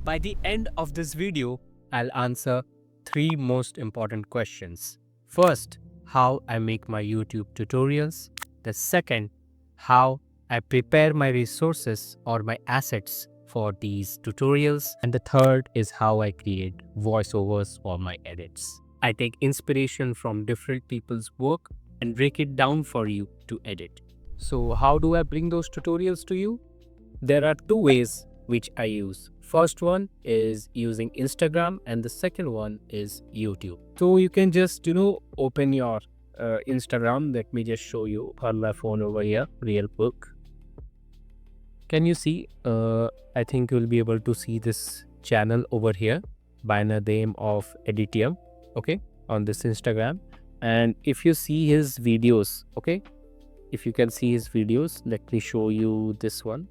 By the end of this video, I'll answer 3 most important questions. First, how I make my YouTube tutorials. The second, how I prepare my resources or my assets for these tutorials. And the third is how I create voiceovers for my edits. I take inspiration from different people's work and break it down for you to edit. So how do I bring those tutorials to you? There are two ways which I use. First one is using Instagram and the second one is YouTube. So you can just, open your Instagram. Let me just show you on my phone over here, real quick. Can you see? I think you'll be able to see this channel over here by the name of Editium, okay, on this Instagram. And if you see his videos, okay, if you can see his videos, let me show you this one.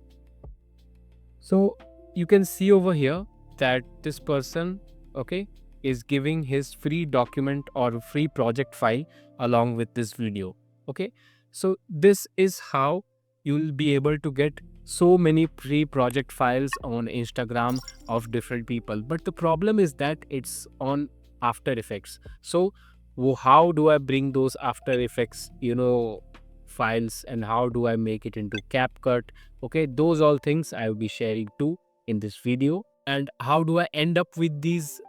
So you can see over here that this person, okay, is giving his free document or free project file along with this video. Okay, so this is how you'll be able to get so many free project files on Instagram of different people. But the problem is that it's on After Effects. So how do I bring those After Effects, files, and how do I make it into CapCut? Okay, those all things I will be sharing too in this video. And how do I end up with these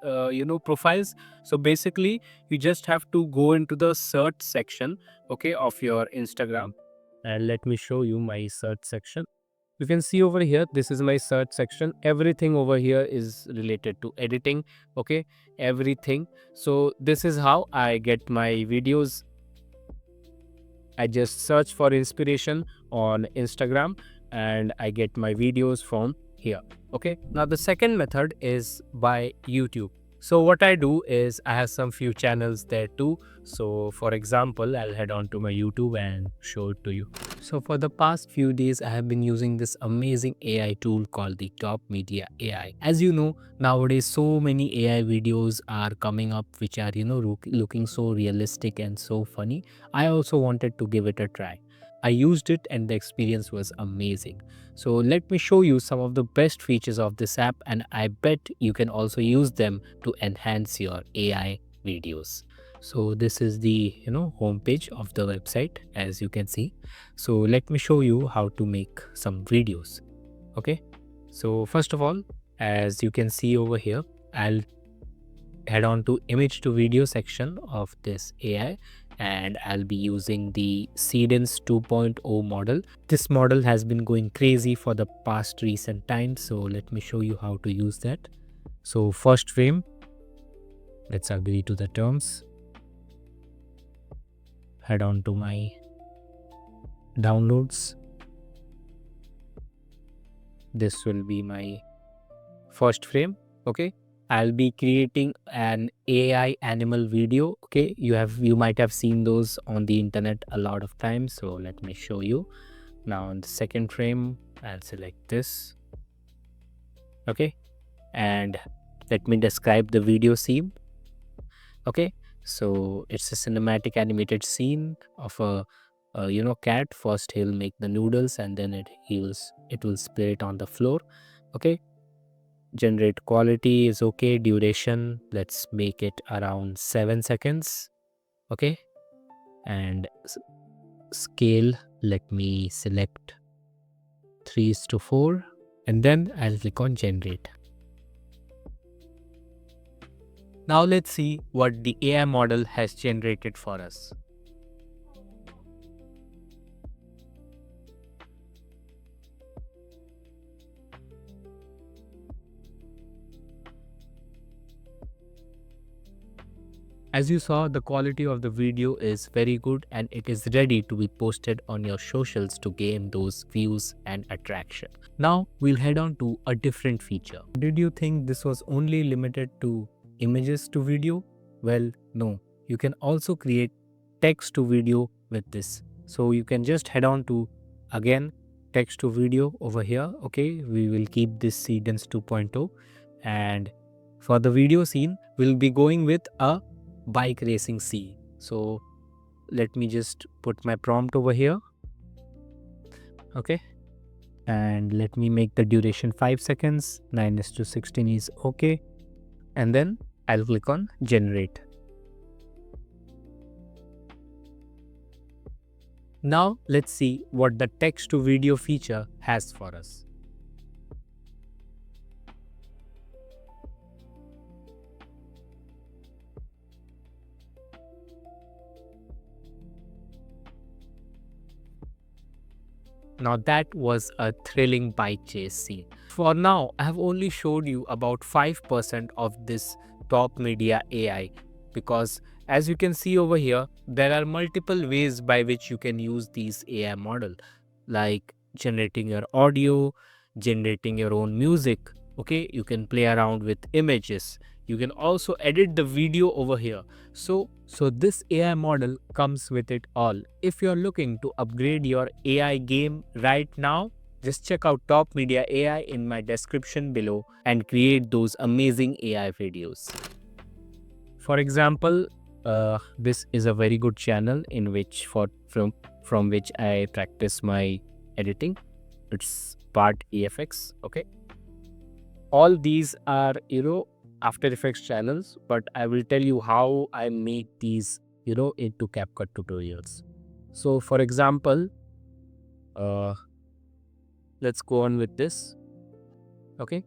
profiles? So basically you just have to go into the search section, okay, of your Instagram, and let me show you my search section. You can see over here, this is my search section. Everything over here is related to editing, okay, everything. So this is how I get my videos. I just search for inspiration on Instagram and I get my videos from here. Okay. Now the second method is by YouTube. So what I do is I have some few channels there too. So for example, I'll head on to my YouTube and show it to you. So for the past few days, I have been using this amazing AI tool called the Top Media AI. As you know, nowadays so many AI videos are coming up which are, looking so realistic and so funny. I also wanted to give it a try. I used it and the experience was amazing. So let me show you some of the best features of this app, and I bet you can also use them to enhance your AI videos. So this is the homepage of the website, as you can see. So let me show you how to make some videos. Okay, so first of all, as you can see over here, I'll head on to image to video section of this AI, and I'll be using the Cadence 2.0 model. This model has been going crazy for the past recent times, so let me show you how to use that. So first frame, let's agree to the terms. Head on to my downloads. This will be my first frame. Okay, I'll be creating an AI animal video. Okay, you might have seen those on the internet a lot of times. So let me show you. Now on the second frame, I'll select this. Okay, and let me describe the video scene. Okay, so it's a cinematic animated scene of a cat. First he'll make the noodles and then it will spray it on the floor. Okay, generate quality is okay. Duration, let's make it around 7 seconds. Okay, and scale, let me select 3:4, and then I'll click on generate. Now let's see what the AI model has generated for us. As you saw, the quality of the video is very good and it is ready to be posted on your socials to gain those views and attraction. Now we'll head on to a different feature. Did you think this was only limited to images to video? Well, no. You can also create text to video with this. So you can just head on to, again, text to video over here. Okay, we will keep this Cadence 2.0, and for the video scene, we'll be going with a bike racing scene. So let me just put my prompt over here. Okay, and let me make the duration 5 seconds. 9:16 is okay. And then I'll click on generate. Now let's see what the text to video feature has for us. Now that was a thrilling bike chase scene. For now, I have only showed you about 5% of this top media AI, because as you can see over here, there are multiple ways by which you can use these AI model, like generating your audio, generating your own music. Okay, you can play around with images. You can also edit the video over here. So this AI model comes with it all. If you're looking to upgrade your AI game right now, just check out Top Media AI in my description below and create those amazing AI videos. For example, this is a very good channel in which from which I practice my editing. It's part EFX. Okay, all these are After Effects channels, but I will tell you how I make these into CapCut tutorials. So for example, let's go on with this. Okay,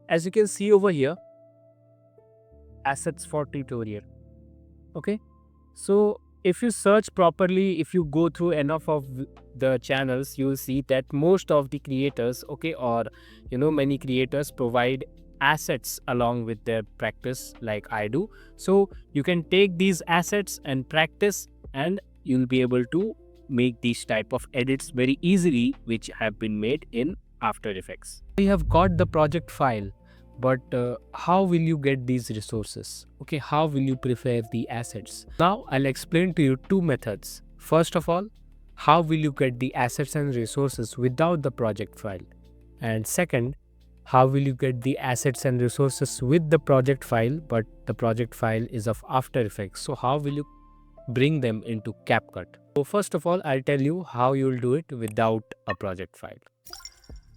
as you can see over here, assets for tutorial. Okay, so if you search properly, if you go through enough of the channels, you'll see that most of the creators, okay, or many creators provide assets along with their practice, like I do. So you can take these assets and practice, and you'll be able to make these type of edits very easily, which have been made in After Effects. You have got the project file, but how will you get these resources? Okay, how will you prepare the assets? Now I'll explain to you two methods. First of all, how will you get the assets and resources without the project file? And second, how will you get the assets and resources with the project file, but the project file is of After Effects? So how will you bring them into CapCut? So first of all, I'll tell you how you'll do it without a project file.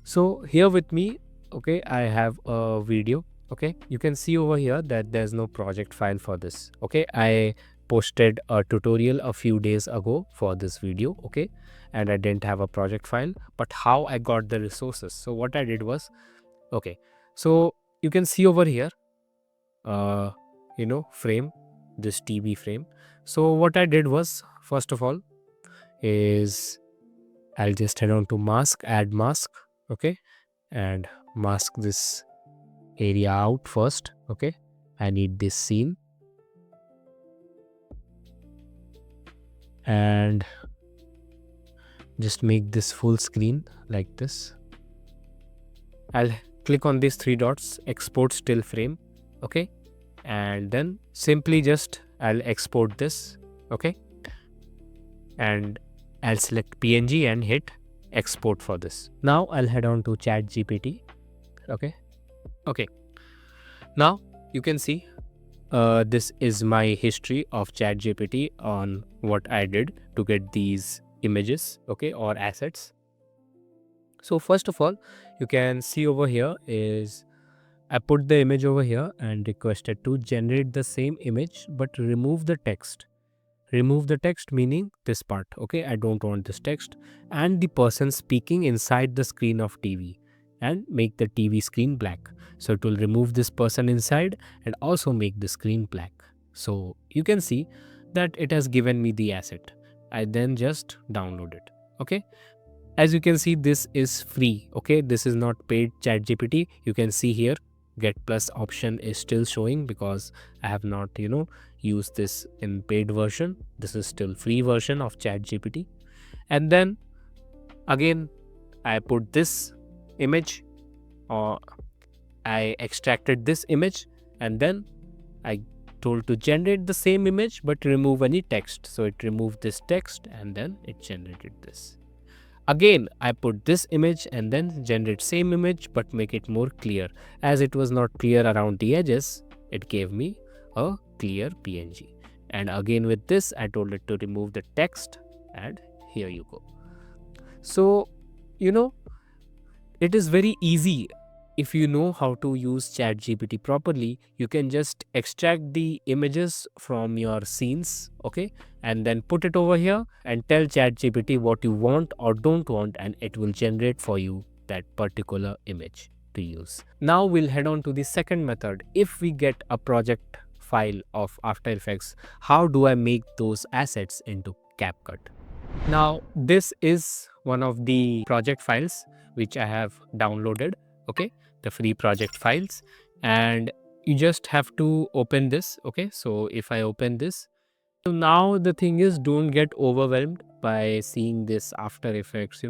So here with me, okay, I have a video. Okay, you can see over here that there's no project file for this. Okay, I posted a tutorial a few days ago for this video. Okay, and I didn't have a project file, but how I got the resources? So what I did was, okay, so you can see over here, frame, this TV frame. So what I did was, first of all, is I'll just head on to mask, add mask. Okay, and mask this area out first. Okay, I need this scene, and just make this full screen like this. I'll click on these three dots, export still frame. Okay, and then simply just I'll export this. Okay, and I'll select PNG and hit export for this. Now I'll head on to ChatGPT. Okay, now you can see this is my history of ChatGPT on what I did to get these images, okay, or assets. So first of all, you can see over here is I put the image over here and requested to generate the same image but remove the text. Remove the text meaning this part. Okay, I don't want this text and the person speaking inside the screen of TV, and make the TV screen black. So it will remove this person inside and also make the screen black. So you can see that it has given me the asset. I then just download it. Okay, as you can see, this is free. Okay, this is not paid ChatGPT. You can see here get plus option is still showing because I have not used this in paid version. This is still free version of ChatGPT. And then again I put this image, or I extracted this image, and then I told to generate the same image but remove any text. So it removed this text and then it generated this. Again, I put this image and then generate same image but make it more clear. As it was not clear around the edges, it gave me a clear PNG. And again with this, I told it to remove the text, and here you go. So, It is very easy. If you know how to use ChatGPT properly, you can just extract the images from your scenes, okay, and then put it over here and tell ChatGPT what you want or don't want, and it will generate for you that particular image to use. Now we'll head on to the second method. If we get a project file of After Effects, how do I make those assets into CapCut? Now this is one of the project files which I have downloaded, okay, the free project files, and you just have to open this, okay. So if I open this, so now the thing is, don't get overwhelmed by seeing this After Effects,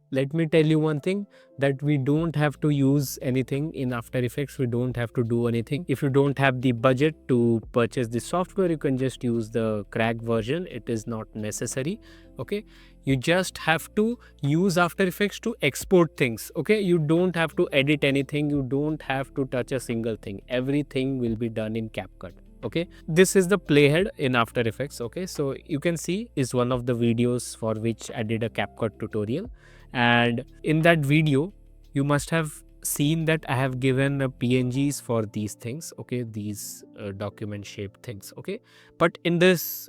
Let me tell you one thing, that we don't have to use anything in After Effects. We don't have to do anything. If you don't have the budget to purchase the software, you can just use the cracked version. It is not necessary, okay. You just have to use After Effects to export things, okay. You don't have to edit anything. You don't have to touch a single thing. Everything will be done in CapCut. Okay, this is the playhead in After Effects. Okay, so you can see is one of the videos for which I did a CapCut tutorial, and in that video you must have seen that I have given PNGs for these things, okay, these document shaped things, okay. But in this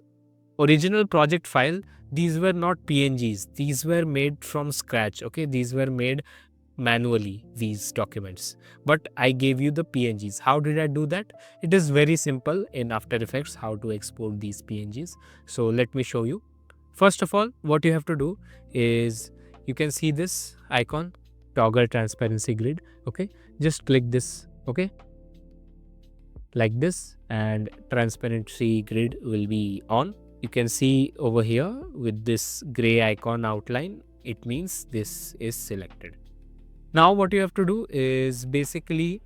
original project file, these were not PNGs, these were made from scratch, okay, these were made manually, these documents, but I gave you the PNGs. How did I do that? It is very simple in After Effects how to export these PNGs. So let me show you. First of all, what you have to do is, you can see this icon, toggle transparency grid, okay, just click this, okay, like this, and transparency grid will be on. You can see over here with this gray icon outline, it means this is selected. Now what you have to do is basically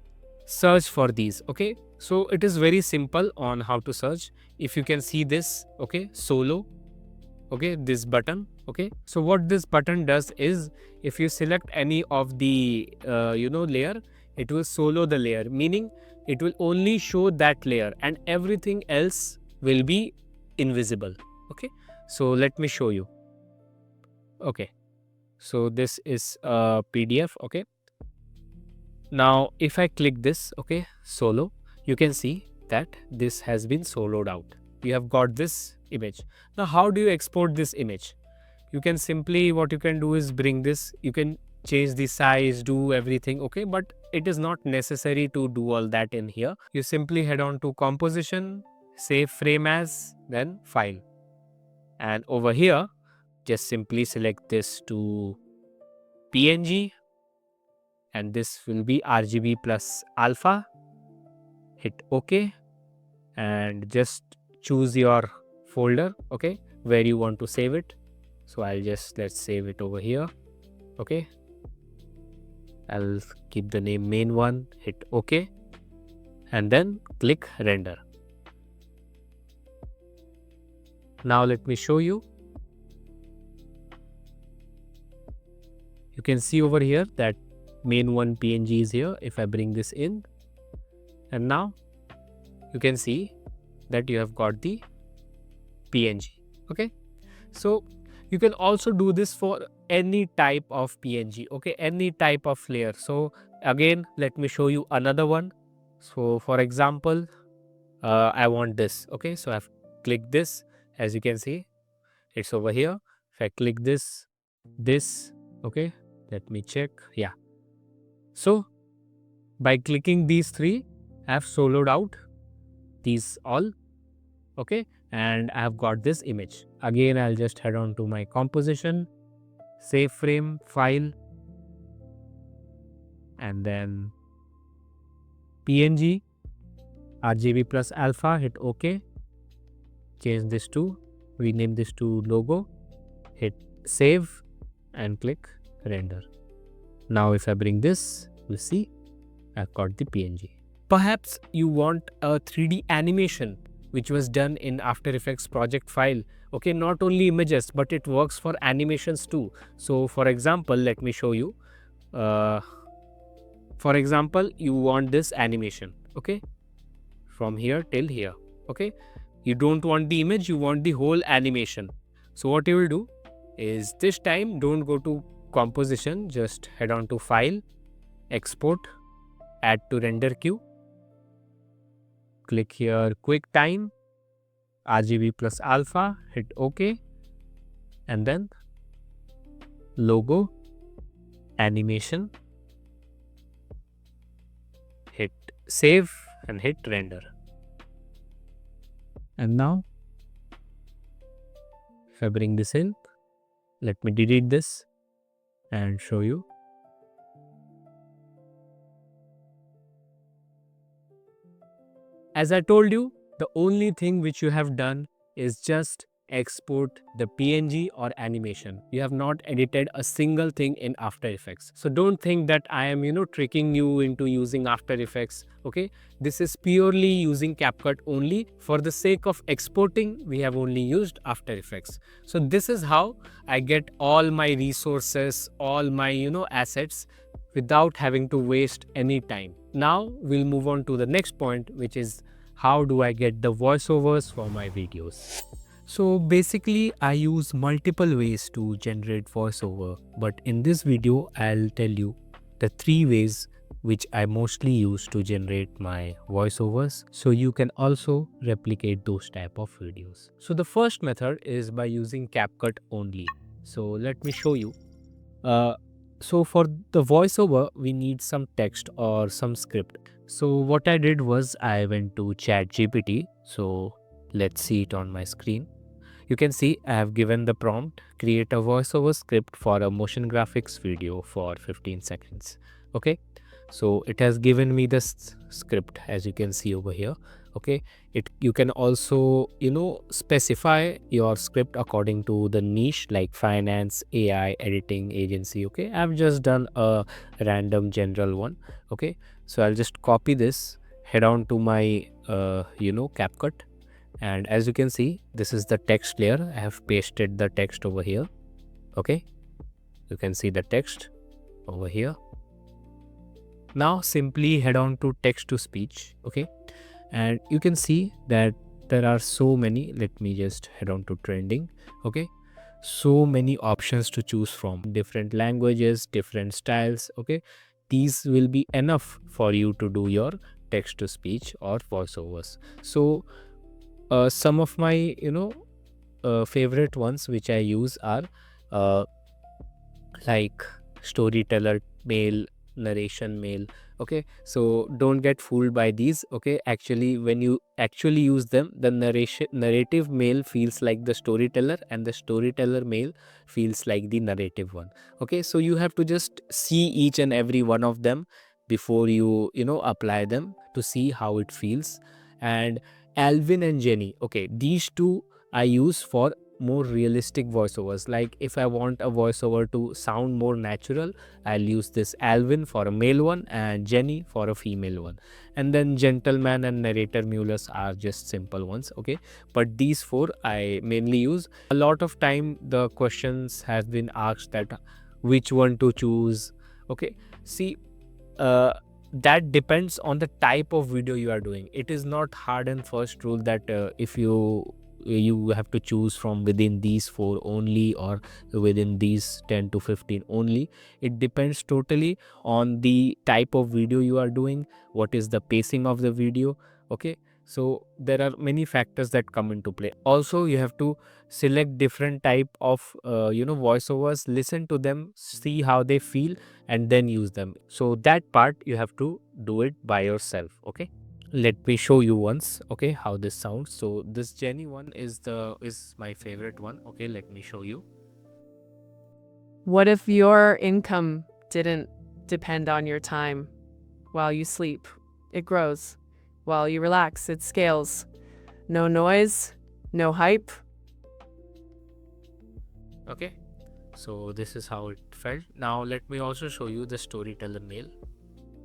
search for these, okay. So it is very simple on how to search. If you can see this, okay, solo, okay, this button, okay. So what this button does is, if you select any of the layer, it will solo the layer, meaning it will only show that layer and everything else will be invisible, okay. So let me show you. Okay, so this is a PDF, okay. Now if I click this, okay, solo, you can see that this has been soloed out. You have got this image. Now how do you export this image? You can simply, what you can do is bring this, you can change the size, do everything, okay, but it is not necessary to do all that in here. You simply head on to composition, save frame as, then file, and over here just simply select this to PNG, and this will be RGB plus alpha. Hit OK and just choose your folder, okay, where you want to save it. So let's save it over here, okay. I'll keep the name main one, hit OK, and then click render. Now let me show you. You can see over here that main one PNG is here. If I bring this in, and now you can see that you have got the PNG, okay. So you can also do this for any type of PNG, okay, any type of layer. So again, let me show you another one. So for example, I want this, okay, so I've clicked this. As you can see, it's over here. If I click this, okay, let me check. Yeah, so by clicking these three, I have soloed out these all, okay, and I have got this image. Again, I'll just head on to my composition, save frame, file, and then PNG, RGB plus alpha, hit OK, change this to, rename this to logo, hit save and click render. Now if I bring this, you see I've got the PNG. Perhaps you want a 3D animation which was done in After Effects project file, okay, not only images but it works for animations too. So for example, let me show you. For example, you want this animation, okay, from here till here, okay. You don't want the image, you want the whole animation. So what you will do is, this time don't go to composition, just head on to File, Export, Add to Render Queue. Click here QuickTime, RGB plus alpha, hit OK, and then logo, animation, hit save and hit render. And now if I bring this in, let me delete this and show you. As I told you, the only thing which you have done is just export the PNG or animation. You have not edited a single thing in After Effects. So don't think that I am, tricking you into using After Effects. Okay, this is purely using CapCut only. For the sake of exporting, we have only used After Effects. So this is how I get all my resources, all my, assets without having to waste any time. Now we'll move on to the next point, which is how do I get the voiceovers for my videos. So basically I use multiple ways to generate voiceover, but in this video I'll tell you the 3 ways which I mostly use to generate my voiceovers, so you can also replicate those type of videos. So the first method is by using CapCut only. So let me show you. So for the voiceover, we need some text or some script. So what I did was I went to ChatGPT. So let's see it on my screen. You can see I have given the prompt, create a voiceover script for a motion graphics video for 15 seconds. Okay. So it has given me this script, as you can see over here. Okay, you can also specify your script according to the niche, like finance, AI, editing, agency. Okay, I've just done a random general one. Okay, so I'll just copy this, head on to my CapCut, and as you can see, this is the text layer. I have pasted the text over here. Okay, you can see the text over here. Now simply head on to text to speech. Okay, and you can see that there are so many. Let me just head on to trending. Okay, so many options to choose from, different languages, different styles. Okay, these will be enough for you to do your text to speech or voiceovers. So some of my favorite ones which I use are like storyteller male, narration male. Okay, so don't get fooled by these. Okay, actually when you actually use them, the narrative male feels like the storyteller and the storyteller male feels like the narrative one. Okay, so you have to just see each and every one of them before you apply them to see how it feels. And Alvin and Jenny, okay, these two I use for more realistic voiceovers. Like if I want a voiceover to sound more natural, I'll use this Alvin for a male one and Jenny for a female one. And then gentleman and narrator mules are just simple ones. Okay, but these 4 I mainly use. A lot of time the questions has been asked that which one to choose. Okay, see, that depends on the type of video you are doing. It is not hard and first rule that if you have to choose from within these 4 only or within these 10 to 15 only. It depends totally on the type of video you are doing, what is the pacing of the video. Okay, so there are many factors that come into play. Also you have to select different type of voiceovers, listen to them, see how they feel, and then use them. So that part you have to do it by yourself. Okay, let me show you once. Okay, how this sounds. So this Jenny one is my favorite one. Okay, let me show you. What if your income didn't depend on your time? While you sleep, it grows. While you relax, it scales. No noise, no hype. Okay, so this is how it felt. Now let me also show you the storyteller male.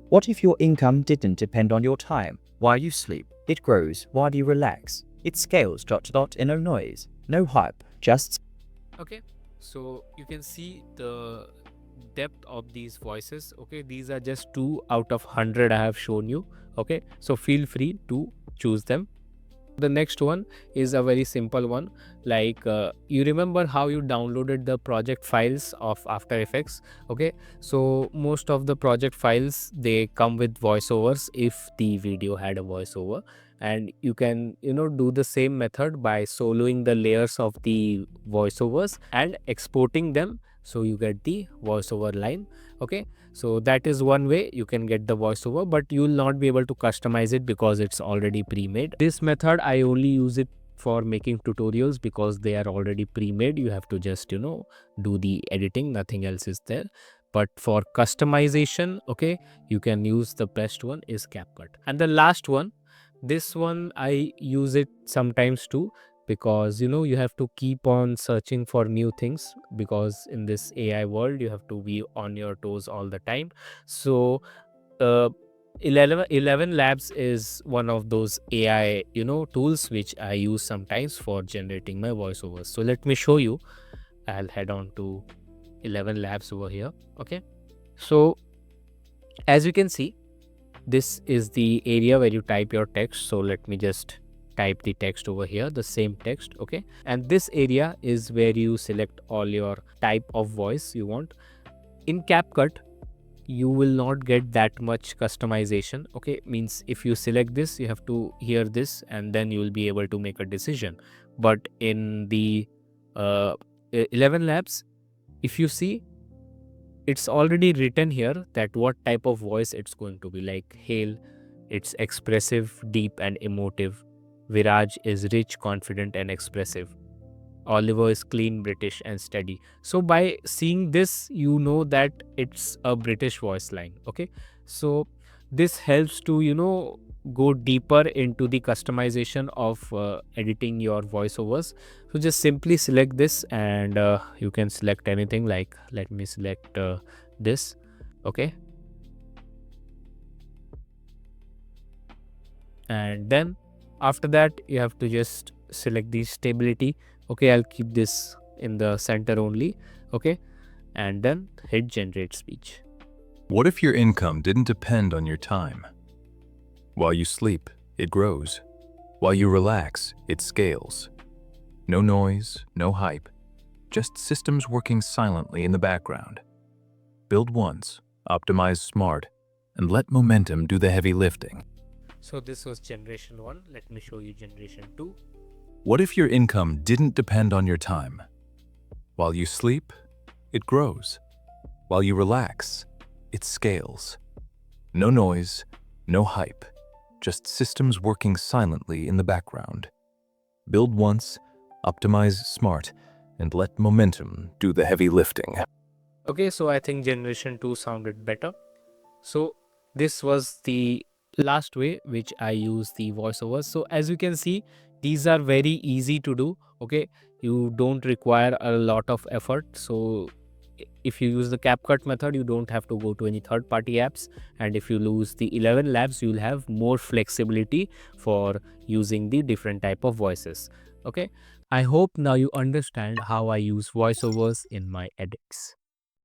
What if your income didn't depend on your time? While you sleep, it grows. While you relax, it scales. ... No noise, no hype, just... Okay, so you can see the depth of these voices. Okay, these are just 2 out of 100 I have shown you. Okay, so feel free to choose them. The next one is a very simple one. Like you remember how you downloaded the project files of After Effects? Okay, so most of the project files, they come with voiceovers if the video had a voiceover, and you can do the same method by soloing the layers of the voiceovers and exporting them, so you get the voiceover line. Okay, so that is one way you can get the voiceover, but you will not be able to customize it because it's already pre-made. This method I only use it for making tutorials because they are already pre-made. You have to just do the editing, nothing else is there. But for customization, okay, you can use the best one is CapCut. And the last one, this one I use it sometimes too, because you have to keep on searching for new things, because in this AI world you have to be on your toes all the time. So uh, 11 Labs is one of those AI tools which I use sometimes for generating my voiceovers. So let me show you. I'll head on to 11 Labs over here. Okay, so as you can see, this is the area where you type your text. So let me just type the text over here, the same text. Okay, and this area is where you select all your type of voice you want. In CapCut, you will not get that much customization. Okay, means if you select this, you have to hear this and then you will be able to make a decision. But in the 11 Labs, if you see, it's already written here that what type of voice it's going to be. Like Hale, it's expressive, deep and emotive. Viraj is rich, confident and expressive. Oliver is clean, British and steady. So by seeing this, you know that it's a British voice line. Okay, so this helps to go deeper into the customization of editing your voiceovers. So just simply select this, and you can select anything. Like let me select this. Okay, and then after that you have to just select the stability. Okay, I'll keep this in the center only. Okay, and then hit generate speech. What if your income didn't depend on your time? While you sleep, it grows. While you relax, it scales. No noise, no hype, just systems working silently in the background. Build once, optimize smart, and let momentum do the heavy lifting. So this was generation 1. Let me show you generation 2. What if your income didn't depend on your time? While you sleep, it grows. While you relax, it scales. No noise, no hype, just systems working silently in the background. Build once, optimize smart, and let momentum do the heavy lifting. Okay, so I think generation 2 sounded better. So this was the last way which I use the voiceovers. So as you can see, these are very easy to do. Okay, you don't require a lot of effort. So if you use the CapCut method, you don't have to go to any third-party apps. And if you use the 11 Labs, you'll have more flexibility for using the different type of voices. Okay, I hope now you understand how I use voiceovers in my edits.